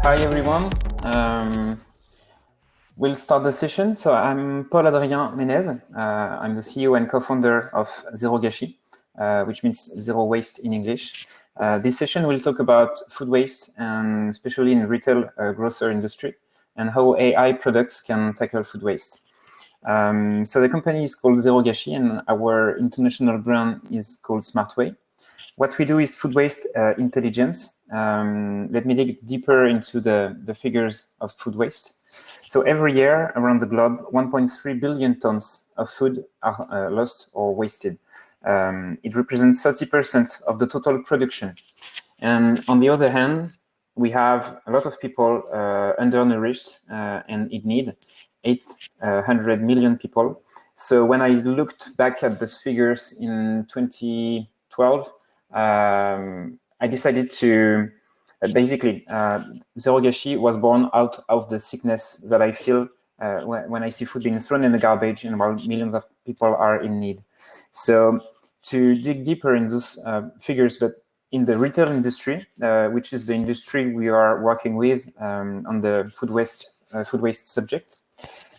Hi everyone. We'll start the session. So I'm Paul-Adrien Menez. I'm the CEO and co-founder of Zéro-Gâchis, which means zero waste in English. This session will talk about food waste, and especially in retail grocery industry, and how AI products can tackle food waste. So the company is called Zéro-Gâchis, and our international brand is called Smartway. What we do is food waste intelligence. Let me dig deeper into the figures of food waste. So every year around the globe, 1.3 billion tons of food are lost or wasted. It represents 30% of the total production. And on the other hand, we have a lot of people undernourished and in need, 800 million people. So when I looked back at these figures in 2012, I decided to basically Zéro-Gâchis was born out of the sickness that I feel when I see food being thrown in the garbage and while millions of people are in need. So to dig deeper in those figures, but in the retail industry, which is the industry we are working with on the food waste subject,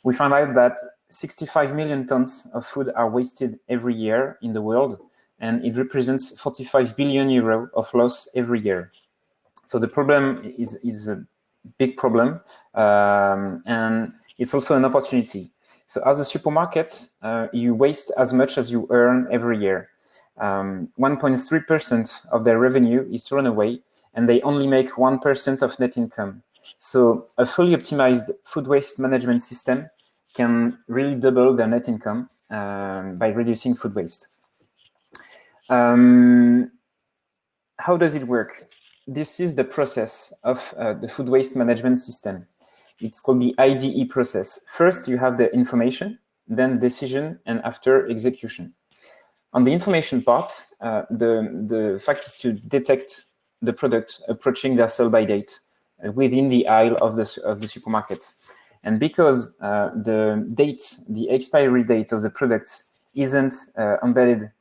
we found out that 65 million tons of food are wasted every year in the world, and it represents 45 billion euro of loss every year. So the problem is a big problem, and it's also an opportunity. So as a supermarket, you waste as much as you earn every year. 1.3% of their revenue is thrown away, and they only make 1% of net income. So a fully optimized food waste management system can really double their net income by reducing food waste. How does it work? This is the process of the food waste management system. It's called the IDE process. First, you have the information, then decision, and after execution. On the information part, the fact is to detect the product approaching their sell-by date within the aisle of the supermarkets. And because the expiry date of the products isn't embedded,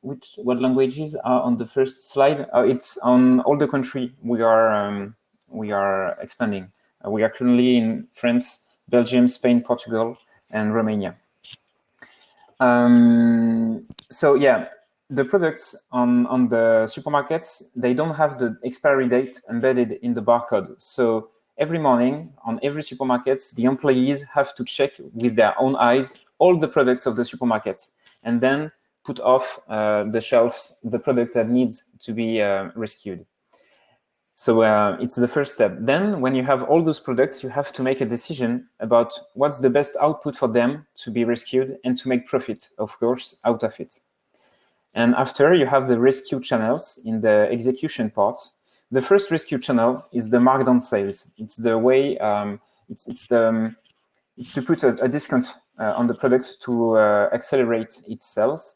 what languages are on the first slide? It's on all the country we are expanding. We are currently in France, Belgium, Spain, Portugal, and Romania. So yeah, the products on the supermarkets, they don't have the expiry date embedded in the barcode. So every morning on every supermarket, the employees have to check with their own eyes all the products of the supermarkets, and then put off the shelves the product that needs to be rescued. So it's the first step. Then when you have all those products, you have to make a decision about what's the best output for them to be rescued and to make profit, of course, out of it. And after, you have the rescue channels in the execution part. The first rescue channel is the markdown sales. It's the way, it's to put a discount on the product to accelerate its sales.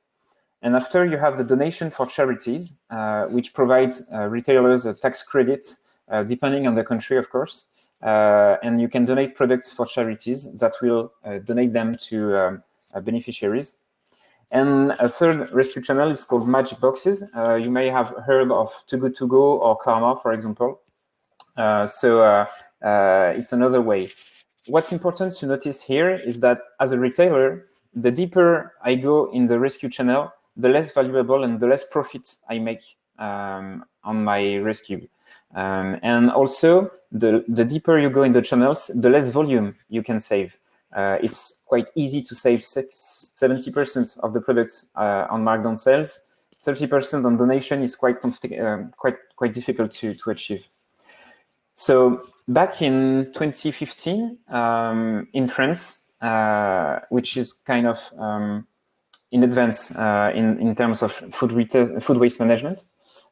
And after, you have the donation for charities, which provides retailers a tax credit, depending on the country, of course. And you can donate products for charities that will donate them to beneficiaries. And a third rescue channel is called magic boxes. You may have heard of Too Good To Go or Karma, for example. So it's another way. What's important to notice here is that as a retailer, the deeper I go in the rescue channel, the less valuable and the less profit I make on my rescue. And also, the deeper you go in the channels, the less volume you can save. It's quite easy to save 70% of the products on markdown sales. 30% on donation is quite difficult to achieve. So back in 2015, in France, which is kind of in advance in terms of food waste management,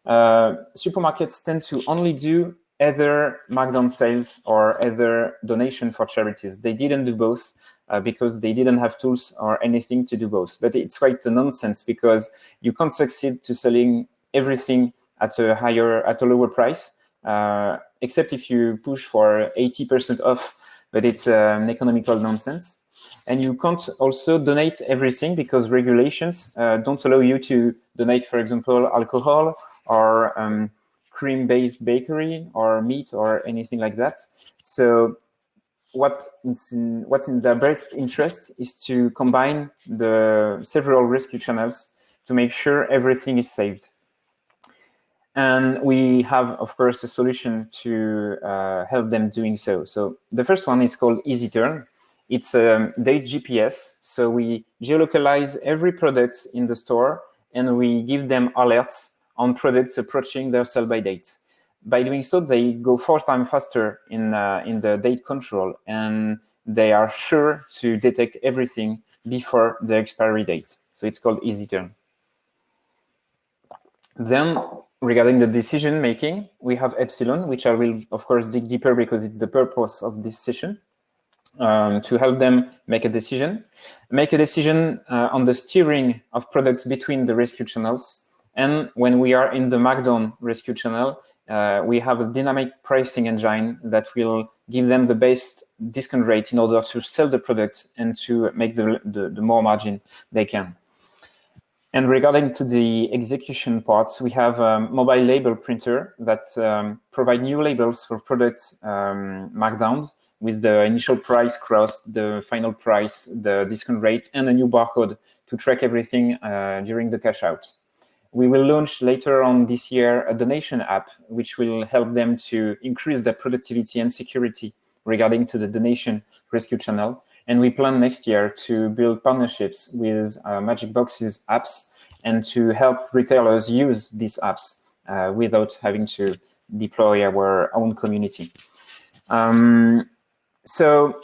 supermarkets tend to only do either markdown sales or either donation for charities. They didn't do both because they didn't have tools or anything to do both. But it's quite a nonsense because you can't succeed to selling everything at a lower price, except if you push for 80% off, but it's an economical nonsense. And you can't also donate everything because regulations don't allow you to donate, for example, alcohol or cream-based bakery or meat or anything like that. So what's in their best interest is to combine the several rescue channels to make sure everything is saved. And we have, of course, a solution to help them doing so. So the first one is called EasyTurn. It's a date GPS. So we geolocalize every product in the store and we give them alerts on products approaching their sell-by date. By doing so, they go 4 times faster in the date control, and they are sure to detect everything before the expiry date. So it's called EasyTurn. Then, regarding the decision making, we have Epsilon, which I will, of course, dig deeper because it's the purpose of this session, to help them make a decision. Make a decision on the steering of products between the rescue channels. And when we are in the markdown rescue channel, we have a dynamic pricing engine that will give them the best discount rate in order to sell the product and to make the more margin they can. And regarding to the execution parts, we have a mobile label printer that provide new labels for products markdown with the initial price crossed, the final price, the discount rate, and a new barcode to track everything during the cash out. We will launch later on this year a donation app, which will help them to increase their productivity and security regarding to the donation rescue channel. And we plan next year to build partnerships with Magic Boxes apps and to help retailers use these apps without having to deploy our own community. So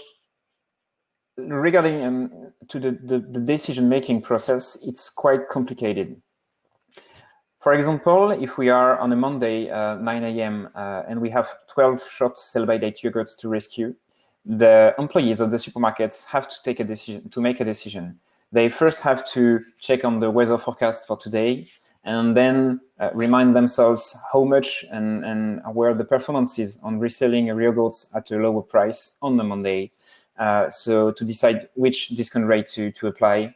regarding to the decision-making process, it's quite complicated. For example, if we are on a Monday, 9 a.m., and we have 12 short sell-by-date yogurts to rescue, the employees of the supermarkets have to take a decision, to make a decision. They first have to check on the weather forecast for today, and then remind themselves how much and where the performance is on reselling yogurts at a lower price on the Monday. So to decide which discount rate to apply.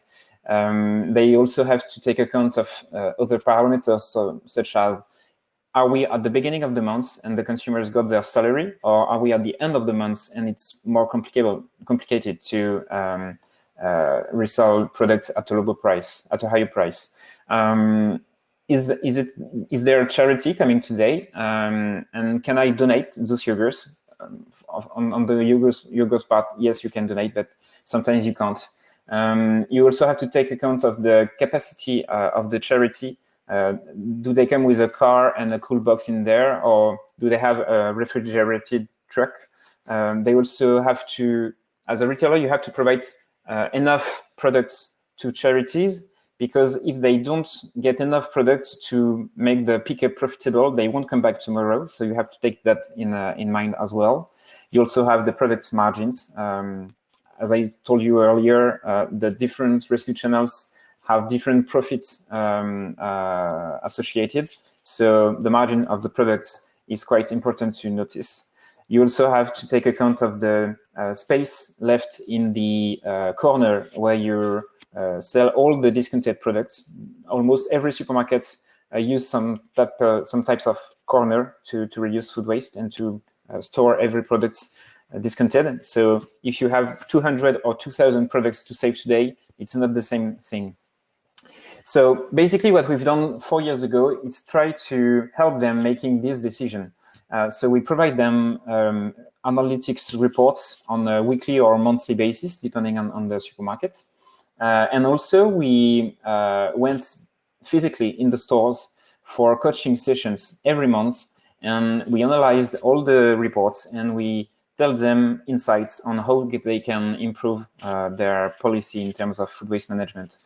They also have to take account of other parameters, such as, are we at the beginning of the month and the consumers got their salary, or are we at the end of the month and it's more complicated to resell products at a lower price, at a higher price? Is there a charity coming today, and can I donate those yogurts? On the yogurt part, yes, you can donate, but sometimes you can't. You also have to take account of the capacity of the charity. Do they come with a car and a cool box in there, or do they have a refrigerated truck? They also have to, as a retailer, you have to provide enough products to charities, because if they don't get enough products to make the pickup profitable, they won't come back tomorrow. So you have to take that in mind as well. You also have the product margins. As I told you earlier, the different rescue channels have different profits associated. So the margin of the products is quite important to notice. You also have to take account of the space left in the corner where you sell all the discounted products. Almost every supermarket use some types of corner to reduce food waste and to store every product discounted. So if you have 200 or 2,000 products to save today, it's not the same thing. So basically what we've done 4 years ago is try to help them making this decision. So we provide them analytics reports on a weekly or monthly basis, depending on the supermarkets. And also we went physically in the stores for coaching sessions every month, and we analyzed all the reports and we tell them insights on how they can improve their policy in terms of food waste management.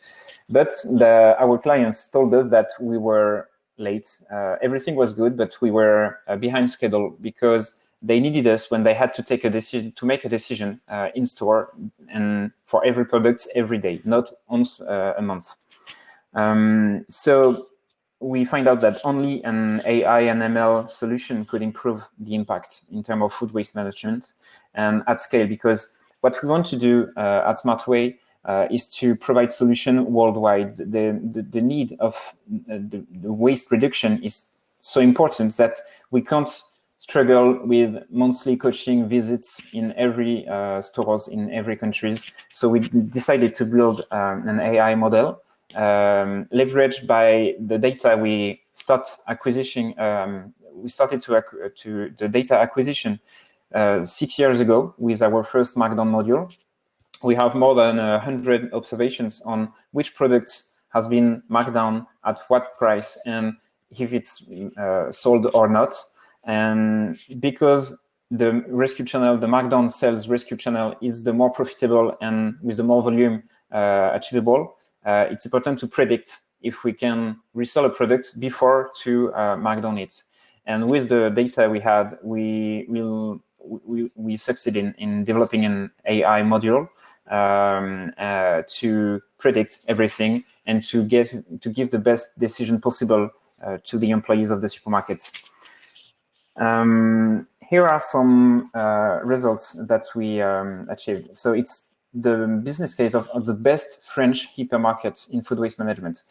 But our clients told us that we were late. Everything was good, but we were behind schedule because they needed us when they had to take a decision, to make a decision in store and for every product every day, not once a month. So we find out that only an AI and ML solution could improve the impact in terms of food waste management and at scale, because what we want to do at SmartWay is to provide solution worldwide. The need of the waste reduction is so important that we can't struggle with monthly coaching visits in every stores in every countries. So we decided to build an AI model leveraged by the data we started to the data acquisition 6 years ago with our first Markdown module. We have more than 100 observations on which products has been marked down at what price and if it's sold or not. And because the rescue channel, the markdown sales rescue channel is the more profitable and with the more volume achievable, it's important to predict if we can resell a product before to mark down it. And with the data we had, we succeeded in developing an AI module to predict everything and to give the best decision possible to the employees of the supermarkets. Here are some results that we achieved. So it's the business case of the best French hypermarket in food waste management.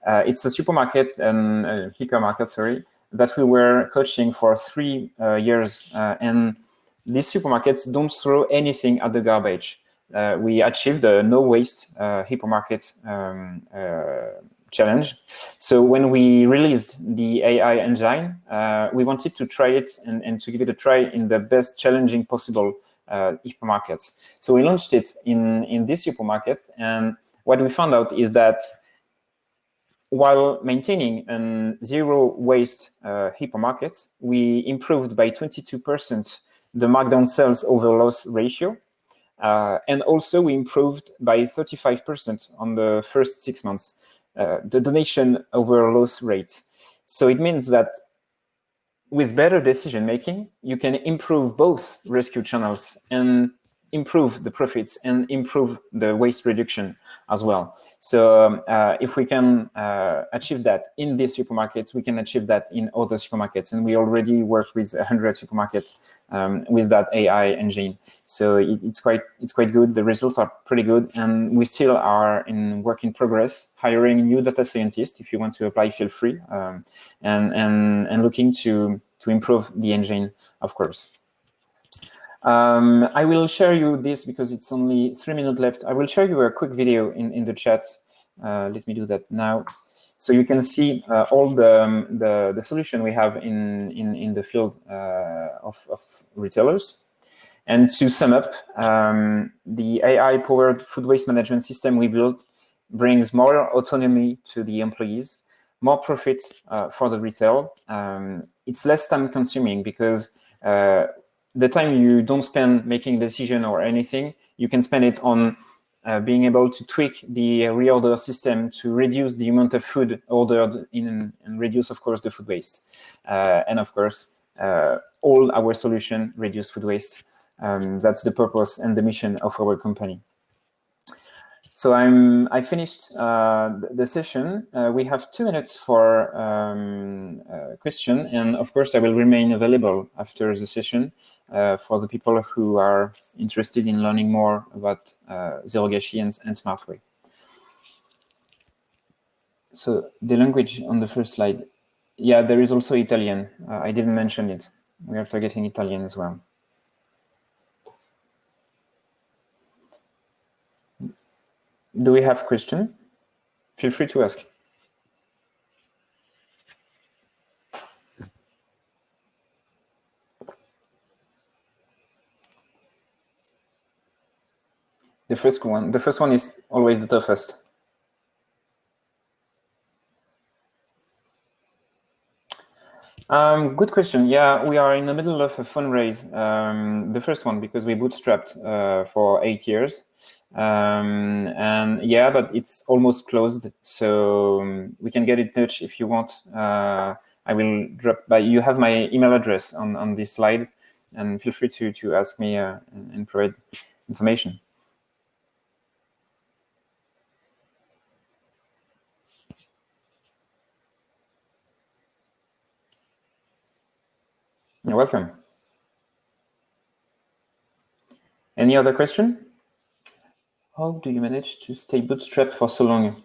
It's a supermarket and hypermarket, sorry, that we were coaching for 3 years, and these supermarkets don't throw anything at the garbage. We achieved a no waste hypermarket challenge. So when we released the AI engine, we wanted to try it and to give it a try in the best challenging possible hypermarkets. So we launched it in this supermarket, and what we found out is that while maintaining a zero waste hypermarket, we improved by 22% the markdown sales over loss ratio. And also we improved by 35% on the first 6 months, the donation over loss rate. So it means that with better decision-making, you can improve both rescue channels and improve the profits and improve the waste reduction as well. So if we can achieve that in this supermarket, we can achieve that in other supermarkets. And we already work with 100 supermarkets with that AI engine. So it's quite good. The results are pretty good. And we still are in work in progress, hiring new data scientists. If you want to apply, feel free. And looking to improve the engine, of course. I will share you this because it's only 3 minutes left. I will show you a quick video in the chat. Let me do that now. So you can see all the solution we have in the field of retailers. And to sum up, the AI-powered food waste management system we built brings more autonomy to the employees, more profit for the retail. It's less time consuming because the time you don't spend making a decision or anything, you can spend it on being able to tweak the reorder system to reduce the amount of food ordered and reduce, of course, the food waste. And of course, all our solution reduce food waste. That's the purpose and the mission of our company. So I finished the session. We have 2 minutes for question, and of course I will remain available after the session for the people who are interested in learning more about Zéro-Gâchis and Smart Way. So the language on the first slide, yeah, there is also Italian. I didn't mention it. We are targeting Italian as well. Do we have question? Feel free to ask. The first one is always the toughest. Good question. Yeah, we are in the middle of a fundraise. The first one, because we bootstrapped for 8 years. And yeah, but it's almost closed. So we can get in touch if you want. I will drop by. You have my email address on this slide, and feel free to ask me and provide information. You're welcome. Any other question? How do you manage to stay bootstrapped for so long?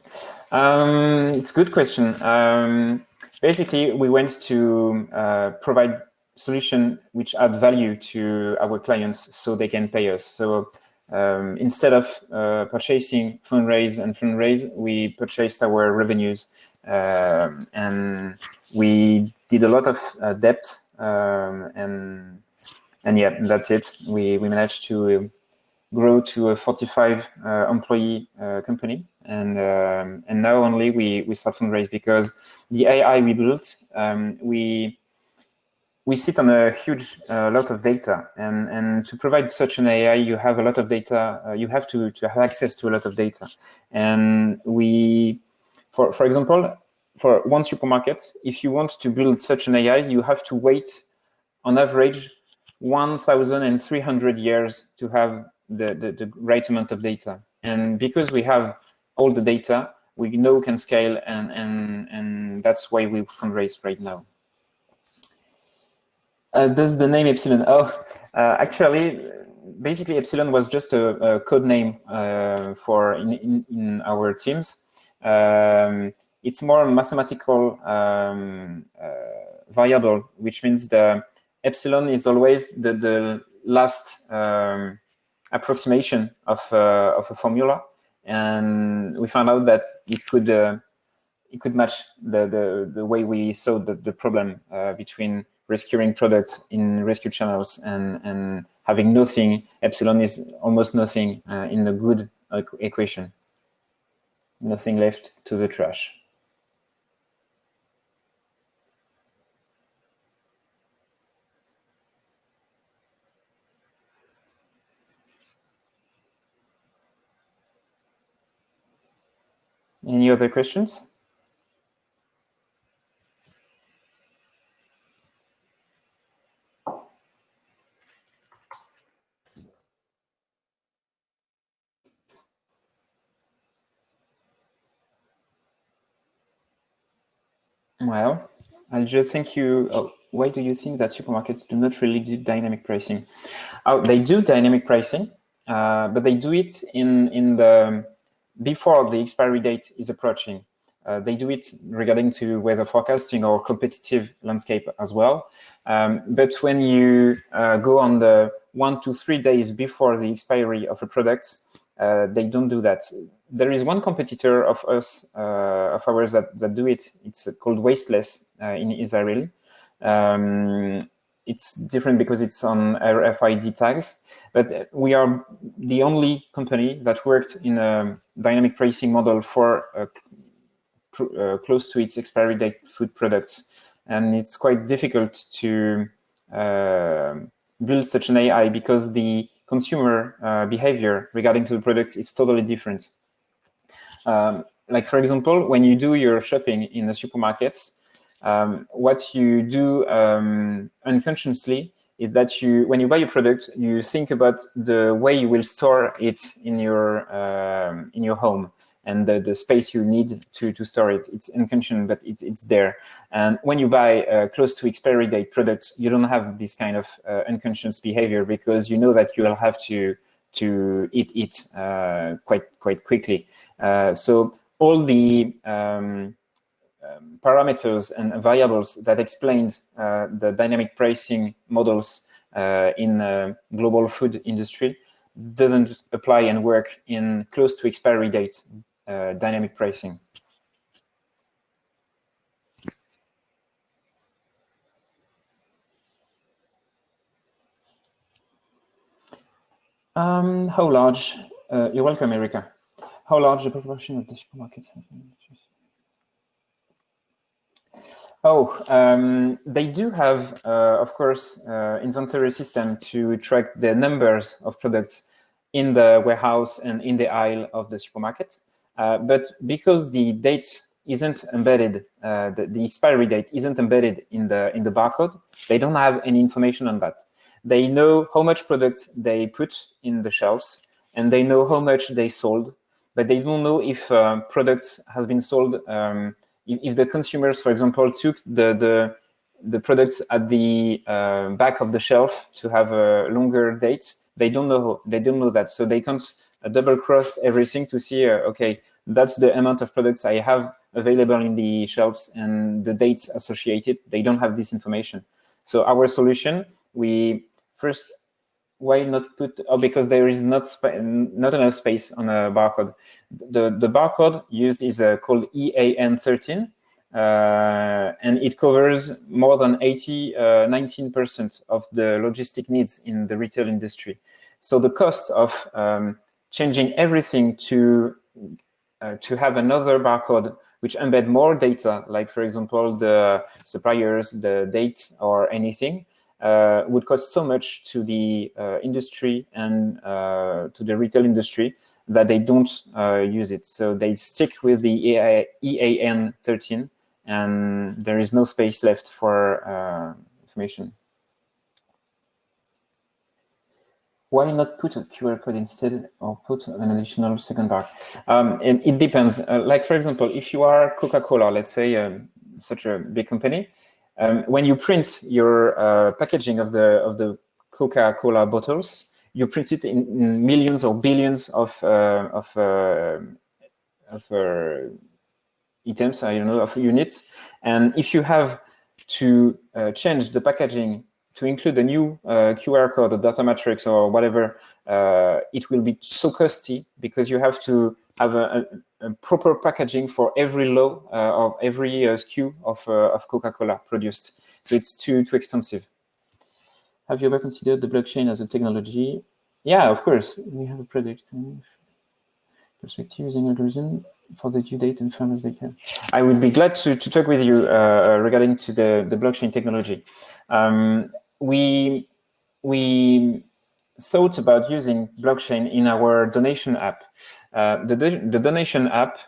It's a good question. basically, we went to provide solution which add value to our clients so they can pay us. So instead of purchasing fundraise, we purchased our revenues, and we did a lot of debt, and yeah, that's it. We managed to grow to a 45 employee company, and now only we start fundraise because the AI we built, we sit on a huge lot of data, and to provide such an AI, you have a lot of data. You have to have access to a lot of data, and we, for example, for one supermarket, if you want to build such an AI, you have to wait on average 1,300 years to have the right amount of data. And because we have all the data, we know can scale, and that's why we fundraise right now. Does the name Epsilon? Actually, basically Epsilon was just a code name for in our teams. It's more mathematical variable, which means the epsilon is always the last approximation of a formula, and we found out that it could match the way we saw the problem between rescuing products in rescue channels and having nothing. Epsilon is almost nothing in a good equation. Nothing left to the trash. Any other questions? Well, I just think why do you think that supermarkets do not really do dynamic pricing? Oh, they do dynamic pricing, but they do it in the before the expiry date is approaching. They do it regarding to weather forecasting or competitive landscape as well. But when you go on the 1 to 3 days before the expiry of a product, they don't do that. There is one competitor of ours that do it. It's called Wasteless in Israel. It's different because it's on RFID tags, but we are the only company that worked in a dynamic pricing model for close to its expiry date food products. And it's quite difficult to build such an AI because the consumer behavior regarding to the products is totally different. Like, for example, when you do your shopping in the supermarkets, what you do unconsciously is that when you buy a product, you think about the way you will store it in your home and the space you need to store it. It's unconscious, but it's there. And when you buy close to expiry date products, you don't have this kind of unconscious behavior because you know that you will have to eat it quite quickly. So all the parameters and variables that explained the dynamic pricing models in global food industry doesn't apply and work in close to expiry date dynamic pricing. How large? You're welcome, Erica. How large the proportion of the supermarkets? They do have, of course, inventory system to track the numbers of products in the warehouse and in the aisle of the supermarket. But because the date isn't embedded, the expiry date isn't embedded in the barcode, they don't have any information on that. They know how much product they put in the shelves, and they know how much they sold, but they don't know if products has been sold. If the consumers, for example, took the products at the back of the shelf to have a longer date, they don't know that. So they can't double cross everything to see, okay, that's the amount of products I have available in the shelves and the dates associated. They don't have this information. So our solution, we first, why not put, because there is not enough space on a barcode. The barcode used is called EAN13, and it covers more than 19% of the logistic needs in the retail industry. So the cost of changing everything to have another barcode which embed more data, like for example the suppliers, the date, or anything, would cost so much to the industry and to the retail industry that they don't use it. So they stick with the EAN13, and there is no space left for information. Why not put a QR code instead, or put an additional second bar? And it depends. Like for example, if you are Coca-Cola, let's say, such a big company, when you print your packaging of the Coca-Cola bottles, you print it in millions or billions of items, I don't know, of units. And if you have to change the packaging to include a new QR code or data matrix or whatever, it will be so costly, because you have to have a proper packaging for every lot of every SKU of Coca-Cola produced. So it's too expensive. Have you ever considered the blockchain as a technology? Yeah, of course. We have a product perspective using algorithm for the due date and farmers data. I would be glad to talk with you regarding to the blockchain technology. We thought about using blockchain in our donation app. The donation app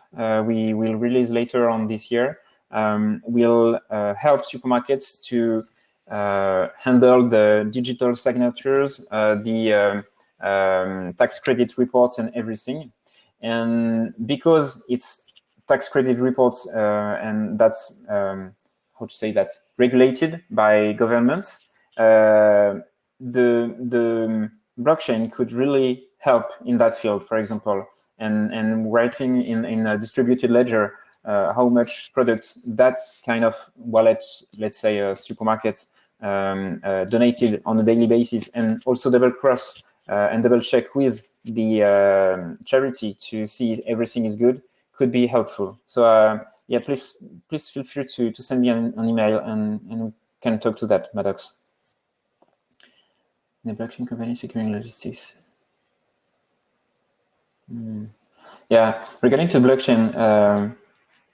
we will release later on this year will help supermarkets to handle the digital signatures, the tax credit reports and everything. And because it's tax credit reports and that's, how to say that, regulated by governments, the blockchain could really help in that field, for example, and writing in a distributed ledger how much products that kind of wallet, let's say a supermarket, donated on a daily basis, and also double cross and double check with the charity to see if everything is good, could be helpful. So yeah, please feel free to send me an email and we can talk to that, Maddox. The blockchain company securing logistics. Yeah, regarding to blockchain,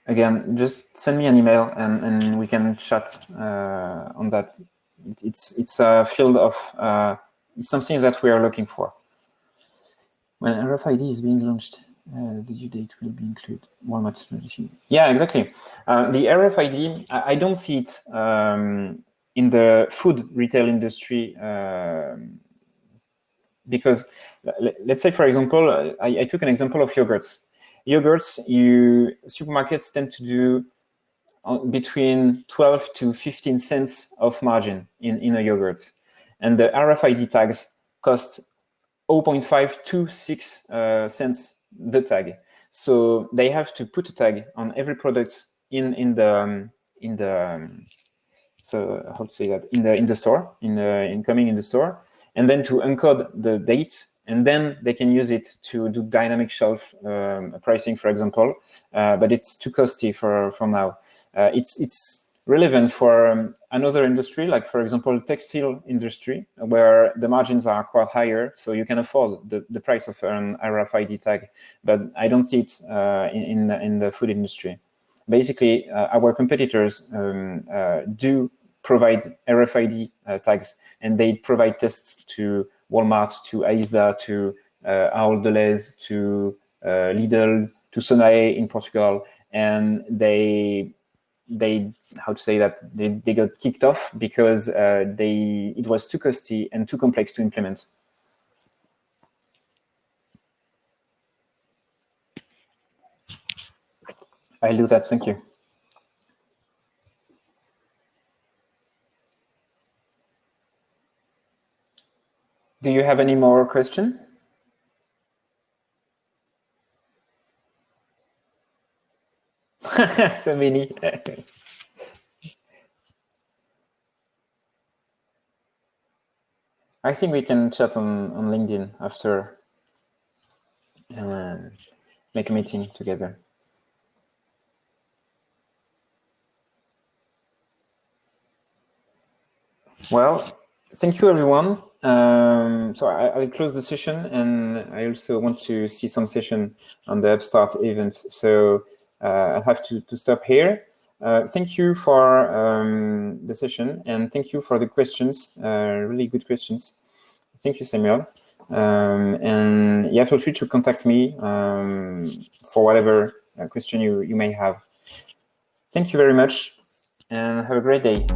again, just send me an email and we can chat on that. It's a field of it's something that we are looking for. When RFID is being launched, the due date will be included. Walmart's noticing. Yeah, exactly. The RFID, I don't see it in the food retail industry because, let's say, for example, I took an example of yogurts. Yogurts, supermarkets tend to do between 12 to 15 cents of margin in a yogurt, and the RFID tags cost 0.5 to 6 cents the tag. So they have to put a tag on every product in the so how to say that, in the store, incoming in the store, and then to encode the date, and then they can use it to do dynamic shelf pricing, for example. But it's too costly for now. It's relevant for another industry, like for example textile industry, where the margins are quite higher, so you can afford the price of an RFID tag. But I don't see it in the food industry. Basically, our competitors do provide RFID tags, and they provide tests to Walmart, to Aisa, to Ahold Delhaize, to Lidl, to Sonae in Portugal, and they how to say that, they got kicked off because it was too costly and too complex to implement. I'll do that. Thank you. Do you have any more questions? So many. I think we can chat on LinkedIn after and make a meeting together. Well, thank you, everyone. So I'll close the session, and I also want to see some session on the UPPSTART event. So I have to stop here. Thank you for the session, and thank you for the questions, really good questions. Thank you, Samuel. And yeah, feel free to contact me for whatever question you may have. Thank you very much, and have a great day.